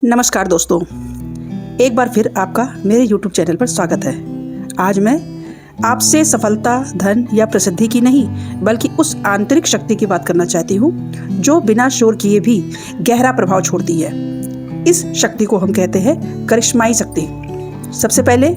नमस्कार दोस्तों, एक बार फिर आपका मेरे YouTube चैनल पर स्वागत है। आज मैं आपसे सफलता, धन या प्रसिद्धि की नहीं बल्कि उस आंतरिक शक्ति की बात करना चाहती हूँ जो बिना शोर किए भी गहरा प्रभाव छोड़ती है। इस शक्ति को हम कहते हैं करिश्माई शक्ति। सबसे पहले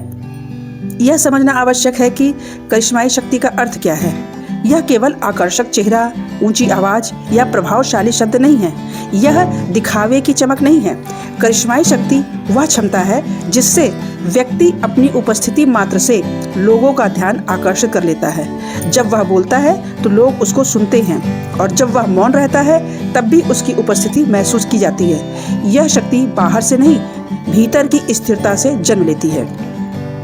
यह समझना आवश्यक है कि करिश्माई शक्ति का अर्थ क्या है। यह केवल आकर्षक चेहरा, ऊंची आवाज या प्रभावशाली शब्द नहीं है। यह दिखावे की चमक नहीं है। करिश्माई शक्ति वह क्षमता है जिससे व्यक्ति अपनी उपस्थिति मात्र से लोगों का ध्यान आकर्षित कर लेता है। जब वह बोलता है तो लोग उसको सुनते हैं और जब वह मौन रहता है तब भी उसकी उपस्थिति महसूस की जाती है। यह शक्ति बाहर से नहीं, भीतर की स्थिरता से जन्म लेती है।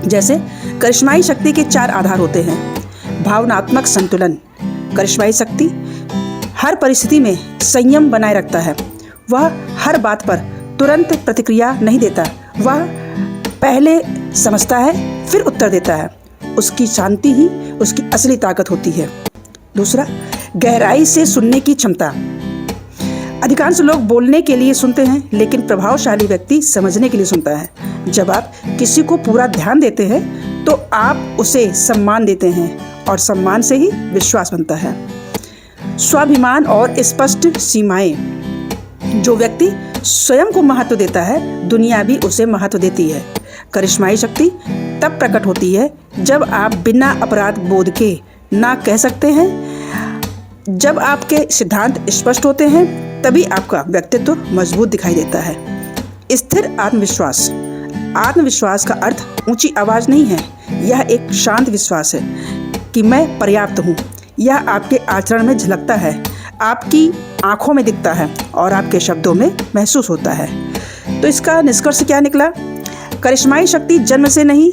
जैसे करिश्माई शक्ति के 4 आधार होते हैं। भावनात्मक संतुलन। करिश्माई शक्ति हर परिस्थिति में संयम बनाए रखता है। वह हर बात पर तुरंत प्रतिक्रिया नहीं देता। वह पहले समझता है फिर उत्तर देता है। उसकी शांति ही उसकी असली ताकत होती है। दूसरा, गहराई से सुनने की क्षमता। अधिकांश लोग बोलने के लिए सुनते हैं लेकिन प्रभावशाली व्यक्ति समझने के लिए सुनता है। जब आप किसी को पूरा ध्यान देते हैं तो आप उसे सम्मान देते हैं और सम्मान से ही विश्वास बनता है। स्वाभिमान और स्पष्ट सीमाएं। जो व्यक्ति स्वयं को महत्व देता है, दुनिया भी उसे महत्व देती है। करिश्माई शक्ति तब प्रकट होती है जब आप बिना अपराध बोध के ना कह सकते हैं। जब आपके सिद्धांत स्पष्ट होते हैं तभी आपका व्यक्तित्व मजबूत दिखाई देता है। स्थिर आत्मविश्वास। आत्मविश्वास का अर्थ ऊंची आवाज नहीं है। यह एक शांत विश्वास है कि मैं पर्याप्त हूँ। यह आपके आचरण में झलकता है, आपकी आंखों में दिखता है और आपके शब्दों में महसूस होता है। तो इसका निष्कर्ष क्या निकला? करिश्माई शक्ति जन्म से नहीं,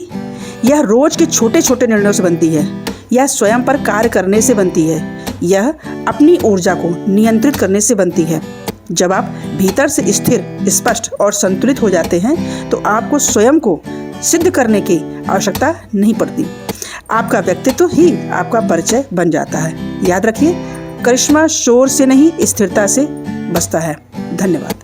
यह रोज के छोटे छोटे निर्णयों से बनती है। यह स्वयं पर कार्य करने से बनती है। यह अपनी ऊर्जा को नियंत्रित करने से बनती है। जब आप भीतर से स्थिर, स्पष्ट और संतुलित हो जाते हैं तो आपको स्वयं को सिद्ध करने की आवश्यकता नहीं पड़ती। आपका व्यक्तित्व ही आपका परिचय बन जाता है। याद रखिए, करिश्मा शोर से नहीं, स्थिरता से बसता है। धन्यवाद।